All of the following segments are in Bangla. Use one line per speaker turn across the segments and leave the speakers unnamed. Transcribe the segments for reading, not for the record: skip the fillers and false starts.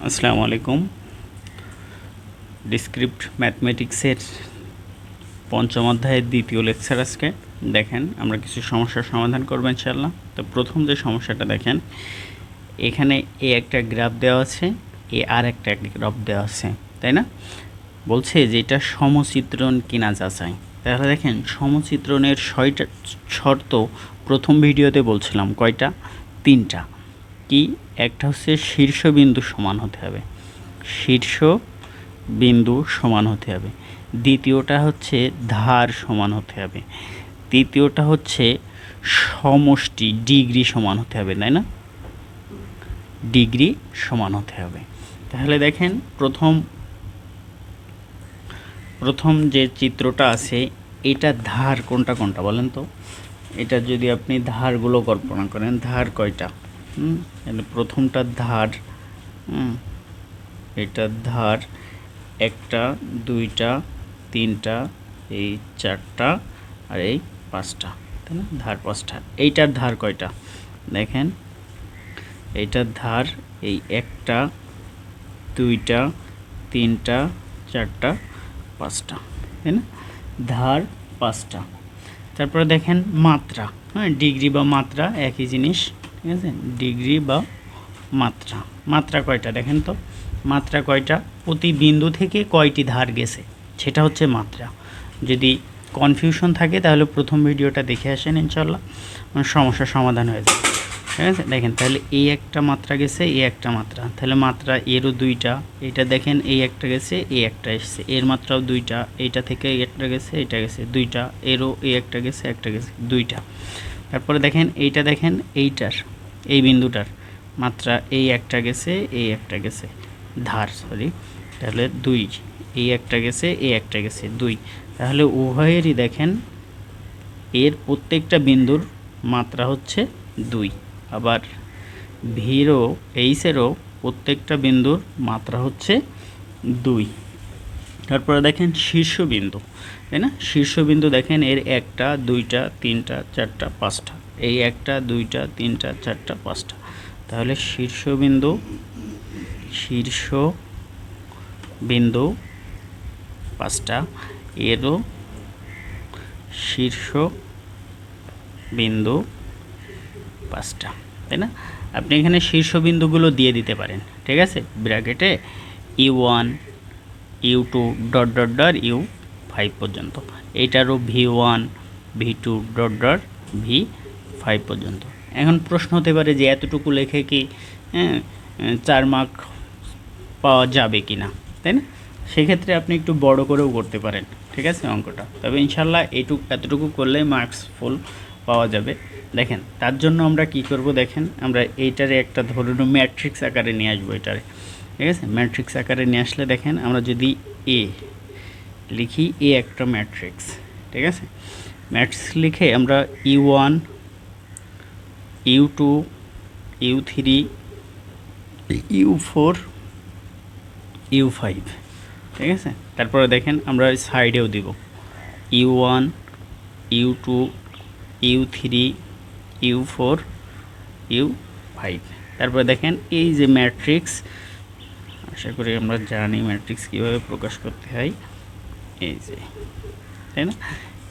আসসালামু আলাইকুম। ডিসক্রিপ্ট ম্যাথমেটিক্সের পঞ্চম অধ্যায়ের দ্বিতীয় লেকচার আজকে। দেখেন আমরা কিছু সমস্যার সমাধান করব ইনশাআল্লাহ। তো প্রথম যে সমস্যাটা দেখেন, এখানে এ একটা গ্রাফ দেওয়া আছে, এ আর একটা গ্রাফ দেওয়া আছে, তাই না? বলছে যে এটা সমচিত্রণ কিনা যাচাই। তাহলে দেখেন সমচিত্রণের শর্ত প্রথম ভিডিওতে বলছিলাম কয়টা? তিনটা। কি? একটা হচ্ছে শীর্ষবিন্দু সমান হতে হবে, শীর্ষ বিন্দু সমান হতে হবে। দ্বিতীয়টা হচ্ছে ধার সমান হতে হবে। তৃতীয়টা হচ্ছে সমষ্টি ডিগ্রি সমান হতে হবে, তাই না? ডিগ্রি সমান হতে হবে। তাহলে দেখেন প্রথম যে চিত্রটা আছে, এটা ধার কোনটা কোনটা বলেন তো? এটা যদি আপনি ধারগুলো কল্পনা করেন, ধার কয়টা? প্রথমটা ধার, এটা ধার একটা, দুইটা, তিনটা, এই চারটা, আর এই পাঁচটা, তাই না? ধার পাঁচটা। এইটার ধার কয়টা দেখেন? এইটার ধার এই একটা, দুইটা, তিনটা, চারটা, পাঁচটা, তাই না? ধার পাঁচটা। তারপরে দেখেন মাত্রা, হ্যাঁ, ডিগ্রি বা মাত্রা একই জিনিস, ঠিক আছে? ডিগ্রি বা মাত্রা। মাত্রা কয়টা দেখেন তো? মাত্রা কয়টা? প্রতি বিন্দু থেকে কয়টি ধার গেছে সেটা হচ্ছে মাত্রা। যদি কনফিউশন থাকে তাহলে প্রথম ভিডিওটা দেখে আসেন, ইনশাল্লাহ সমস্যার সমাধান হয়ে যাবে, ঠিক আছে? দেখেন তাহলে এই একটা মাত্রা গেছে, এই একটা মাত্রা, তাহলে মাত্রা এরও দুইটা। এটা দেখেন এই একটা গেছে, এই একটা এসছে, এর মাত্রাও দুইটা। এইটা থেকে এই একটা গেছে, এটা গেছে দুইটা, এরও এই একটা গেছে, একটা গেছে দুইটা। তারপরে দেখেন এইটা, দেখেন এইটার, এই বিন্দুটার মাত্রা এই একটা গেছে, এই একটা গেছে, ধার সরি, তাহলে দুই। এই একটা গেছে, এই একটা গেছে দুই। তাহলে উভয়েরই দেখেন এর প্রত্যেকটা বিন্দুর মাত্রা হচ্ছে দুই। আবার ভিরও এইচেরও প্রত্যেকটা বিন্দুর মাত্রা হচ্ছে দুই। তারপরে দেখেন শীর্ষবিন্দু, তাই না? শীর্ষবিন্দু দেখেন এর একটা, দুইটা, তিনটা, চারটা, পাঁচটা। এই একটা, দুইটা, তিনটা, চারটা, পাঁচটা। তাহলে শীর্ষবিন্দু পাঁচটা, এরও শীর্ষ বিন্দু পাঁচটা, তাই না? আপনি এখানে শীর্ষবিন্দুগুলো দিয়ে দিতে পারেন, ঠিক আছে? ব্র্যাকেটে U1, U2 dot dot dot U5 পর্যন্ত। এইটারও V1, V2 dot dot V5 পর্যন্ত। এখন প্রশ্ন হতে পারে যে এতটুকু লেখে কি 4 মার্ক পাওয়া যাবে কি না, তাই না? সেক্ষেত্রে আপনি একটু বড় করেও করতে পারেন, ঠিক আছে অঙ্কটা। তবে ইনশাল্লাহ এতটুকু করলে মার্কস ফুল পাওয়া যাবে। দেখেন তার জন্য আমরা কি করব, দেখেন আমরা এইটারে একটা ধরুন ম্যাট্রিক্স আকারে নিয়ে আসবো এটারে, ঠিক আছে? ম্যাট্রিক্স আকারে নিয়ে আসলে দেখেন আমরা যদি এ লিখি, এ একটা ম্যাট্রিক্স, ঠিক আছে? ম্যাট্রিক্স লিখে আমরা U1, U2, U3, U4, U5, ঠিক আছে? তারপরে দেখেন আমরা সাইডেও দিব U1, U2, U3, U4, U5। তারপরে দেখেন এই যে ম্যাট্রিক্স, আশা করি আমরা জানি ম্যাট্রিক্স কীভাবে প্রকাশ করতে হয়, এই যে, তাই না?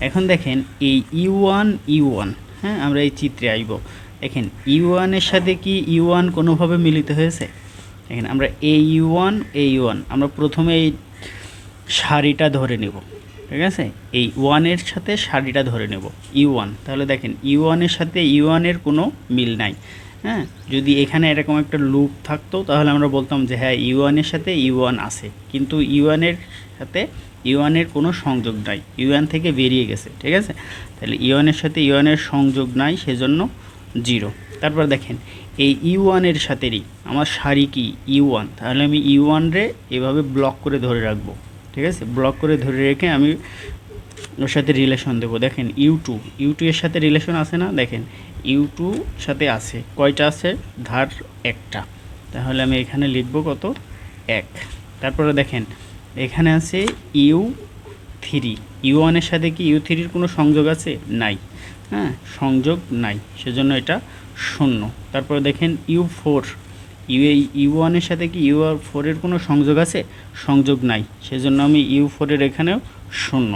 এখন দেখেন এই U1, হ্যাঁ, আমরা এই চিত্রে আইব। দেখেন U1 এর সাথে কি U1 কোনোভাবে মিলিত হয়েছে? দেখেন আমরা A1 আমরা প্রথমে এই সারিটা ধরে নেব, ঠিক আছে? এই 1 এর সাথে সারিটা ধরে নেব U1। তাহলে দেখেন U1 এর সাথে U1 এর কোনো মিল নাই, হ্যাঁ? যদি এখানে এরকম একটা লুপ থাকতো তাহলে আমরা বলতাম যে হ্যাঁ U1 এর সাথে U1 আছে, কিন্তু U1 এর সাথে U1 এর কোনো সংযোগ নাই, U1 থেকে বেরিয়ে গেছে, ঠিক আছে? তাহলে U1 এর সাথে U1 এর সংযোগ নাই, সেজন্য 0। তারপর দেখেন এই U1 এর সাথেই আমার সারি কি U1, তাহলে আমি U1 রে এভাবে ব্লক করে ধরে রাখবো, ঠিক আছে? ব্লক করে ধরে রেখে আমি ওর সাথে রিলেশন দেবো। দেখেন U2 এর সাথে রিলেশন আছে না? দেখেন U2 সাথে আছে, কয়টা আছে? ধার একটা। তাহলে আমি এখানে লিখব কত? 1। তারপরে দেখেন এখানে আছে U3, U1 এর সাথে কি U3 এর কোনো সংযোগ আছে? নাই, হ্যাঁ, সংযোগ নাই, সেজন্য এটা 0। তারপরে দেখেন ইউ ওয়ানের সাথে কি ইউ আর ফোরের কোনো সংযোগ আছে? সংযোগ নাই, সেজন্য আমি ইউ ফোরের এখানেও শূন্য।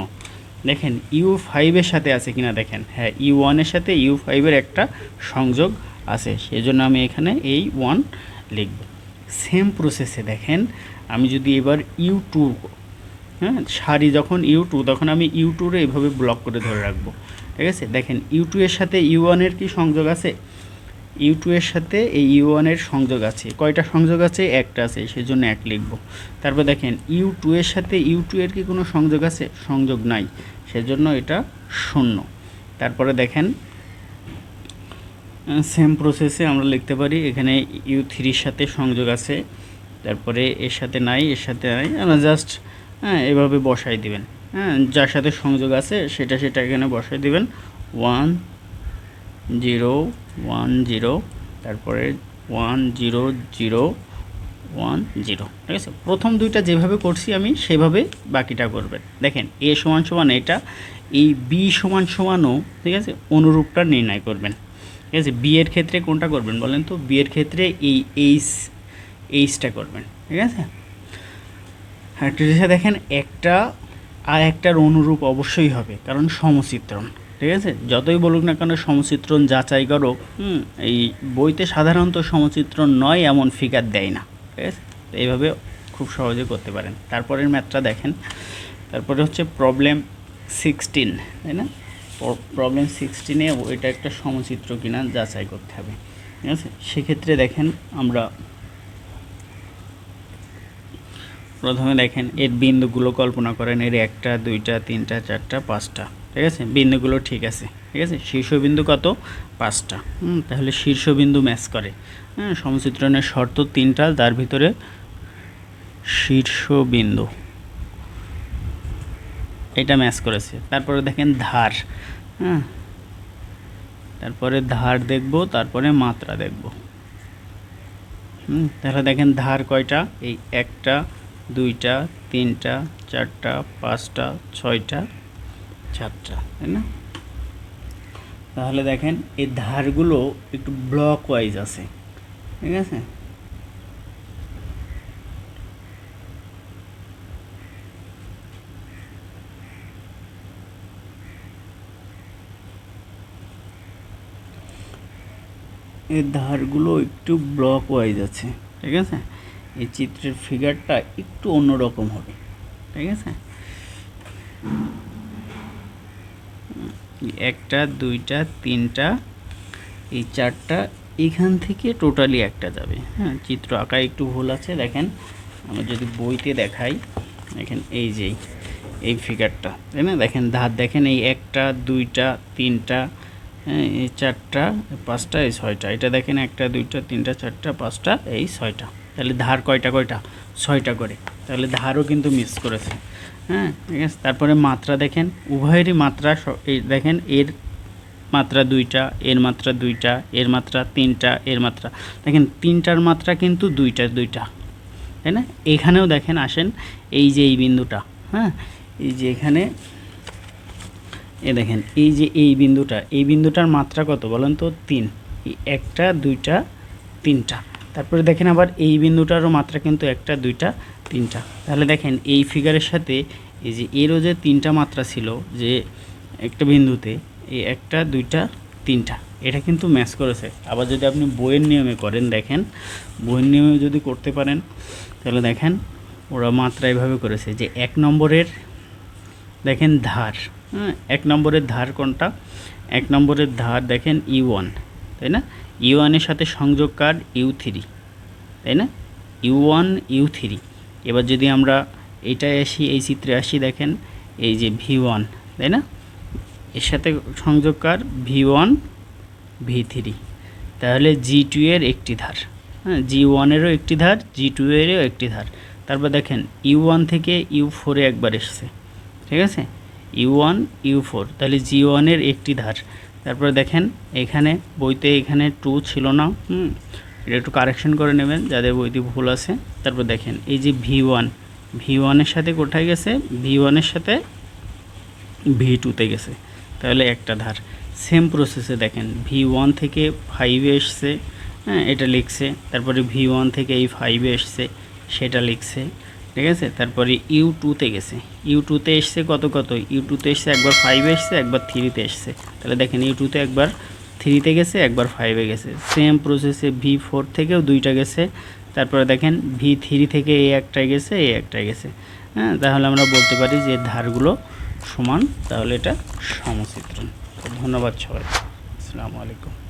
দেখেন ইউ ফাইভের সাথে আছে কিনা দেখেন, হ্যাঁ ইউ ওয়ানের সাথে ইউ ফাইভের একটা সংযোগ আছে, সেজন্য আমি এখানে এই ওয়ান লিখব। সেম প্রসেসে দেখেন আমি যদি এবার ইউ টু, হ্যাঁ সারি যখন ইউ টু, তখন আমি ইউ টুরে এইভাবে ব্লক করে ধরে রাখবো, ঠিক আছে। দেখেন ইউ টু এর সাথে ইউ ওয়ানের কি সংযোগ আছে? ইউ টু এর সাথে এই ইউ ওয়ানের সংযোগ আছে। কয়টা সংযোগ আছে? একটা আছে, সেজন্য এক লিখব। তারপর দেখেন ইউ টু এর সাথে ইউ টু এর কি কোনো সংযোগ আছে? সংযোগ নাই, সেজন্য এটা শূন্য। তারপরে দেখেন সেম প্রসেসে আমরা লিখতে পারি এখানে ইউ থ্রির সাথে সংযোগ আছে, তারপরে এর সাথে নাই, এর সাথে নাই, আমরা জাস্ট এভাবে বসাই দিবেন। হ্যাঁ যার সাথে সংযোগ আছে সেটা এখানে বসাই দিবেন। 1 0 1 0, তারপরে 1 0 0 1 0, ঠিক আছে। প্রথম দুইটা যেভাবে করছি আমি সেভাবে বাকিটা করবেন। দেখেন এ সমান সমান এটা, এই বি সমান সমানও, ঠিক আছে, অনুরূপটা নির্ণয় করবেন, ঠিক আছে। বি এর ক্ষেত্রে কোনটা করবেন বলেন তো? বি এর ক্ষেত্রে এই এইচটা করবেন, ঠিক আছে। আরেকটা জিনিস দেখেন, একটা আর একটার অনুরূপ অবশ্যই হবে, কারণ সমচিত্রণ, ঠিক আছে। যতই বলুক না কেন সমচিত্রণ যাচাই করো, এই বইতে সাধারণত সমচিত্রণ নয় এমন ফিগার দেয় না, ঠিক আছে। এইভাবে খুব সহজে করতে পারেন। তারপরের ম্যাথটা দেখেন, তারপরে হচ্ছে প্রবলেম 16, তাই না? প্রবলেম 16-এ এটা একটা সমচিত্র কিনা যাচাই করতে হবে, ঠিক আছে। সেক্ষেত্রে দেখেন আমরা প্রথমে দেখেন এর বিন্দুগুলো কল্পনা করেন, এর 1টা 2টা 3টা 4টা 5টা, ঠিক আছে। বিন্দুগুলো ঠিক আছে, ঠিক আছে। শীর্ষবিন্দু কত? 5টা। তাহলে শীর্ষবিন্দু ম্যাচ করে। হ্যাঁ সমচিত্রণের শর্ত 3টা, তার ভিতরে শীর্ষবিন্দু এটা ম্যাচ করেছে। তারপরে দেখেন ধার, হ্যাঁ তারপরে ধার দেখব, তারপরে মাত্রা দেখব। তাহলে দেখেন ধার কয়টা? এই 1টা 2টা 3টা 4টা 5টা 6টা 7টা, তাই না? তাহলে দেখেন এই ধারগুলো একটু ব্লক ওয়াইজ আছে, ঠিক আছে। এই ধারগুলো একটু ব্লক ওয়াইজ আছে, ঠিক আছে। এই চিত্রের ফিগারটা একটু অন্যরকম হবে, ঠিক আছে। 1টা 2টা 3টা এই 4টা, এখান থেকে টোটালি একটা যাবে। হ্যাঁ চিত্র আঁকায় একটু ভুল আছে। দেখেন আমরা যদি বইতে দেখাই, দেখেন এই যে এই ফিগারটা, তাই না? দেখেন ধার দেখেন এই 1টা 2টা 3টা, হ্যাঁ এই 4টা 5টা এই 6টা, এটা দেখেন 1টা 2টা 3টা 4টা 5টা এই 6টা। তাহলে ধার কয়টা? 6টা করে। তাহলে ধারও কিন্তু মিস করেছে, হ্যাঁ ঠিক আছে। তারপরে মাত্রা দেখেন, উভয়েরই মাত্রা এই দেখেন, এর মাত্রা 2টা, এর মাত্রা 2টা, এর মাত্রা 3টা, এর মাত্রা দেখেন 3টার মাত্রা কিন্তু 2টা, তাই না? এখানেও দেখেন, আসেন এই যে এই বিন্দুটা, হ্যাঁ এই যে এখানে দেখেন এই যে এই বিন্দুটা, এই বিন্দুটার মাত্রা কত বলেন তো? 3। 1টা 2টা 3টা। তারপরে দেখেন আবার এই বিন্দুটারও মাত্রা কিন্তু 1টা 2টা 3টা। তাহলে দেখেন এই ফিগারের সাথে এই যে এরও যে 3টা মাত্রা ছিল যে একটা বিন্দুতে, এই 1টা 2টা 3টা, এটা কিন্তু ম্যাচ করেছে। আবার যদি আপনি বইয়ের নিয়মে করেন, দেখেন বইয়ের নিয়মে যদি করতে পারেন, তাহলে দেখেন ওরা মাত্রা এভাবে করেছে যে 1 নম্বরের দেখেন ধার, হ্যাঁ 1 নম্বরের ধার কোনটা? 1 নম্বরের ধার দেখেন U1, তাই না? U1-এর সাথে সংযোগ কার? U3, তাই না? U1 U3। এবার যদি আমরা এটায় আসি, এই চিত্রে আসি, দেখেন এই যে V1, তাই না? এর সাথে সংযোগ কার? V1 V3। তাহলে G2 এর একটি ধার, হ্যাঁ G1-এরও একটি ধার, G2-এরও একটি ধার। তারপর দেখেন U1 থেকে U4-এ একবার এসছে, ঠিক আছে। U1 U4, তাহলে G1-এর একটি ধার। তারপরে দেখেন এখানে বইতে এখানে 2 ছিল না, এটা একটু কারেকশন করে নেবেন যাদের বইতে ভুল আছে। তারপর দেখেন এই যে V1-এর সাথে কোথায় গেছে? V1-এর সাথে V2-তে গেছে, তাহলে একটা ধার। সেম প্রসেসে দেখেন V1 থেকে 5-এ এসছে, হ্যাঁ, এটা লিখছে। তারপরে V1 থেকে এই 5 এ এসছে, সেটা লিখছে। ঠিক আছে, তারপরে U2 তে গেছে, U2 তে এসছে কত কত, U2 তে এসছে একবার 5 এ এসছে, একবার 3 তে এসছে। তাহলে দেখেন U2 তে একবার 3 তে গেছে, একবার 5 এ গেছে। সেম প্রসেসে V4 থেকেও দুইটা গেছে। তারপরে দেখেন V3 থেকে এই একটাই গেছে, এই একটাই গেছে। হ্যাঁ, তাহলে আমরা বলতে পারি যে ধারগুলো সমান, তাহলে এটা সমচিত্রণ। ধন্যবাদ সবাই, আসসালামু আলাইকুম।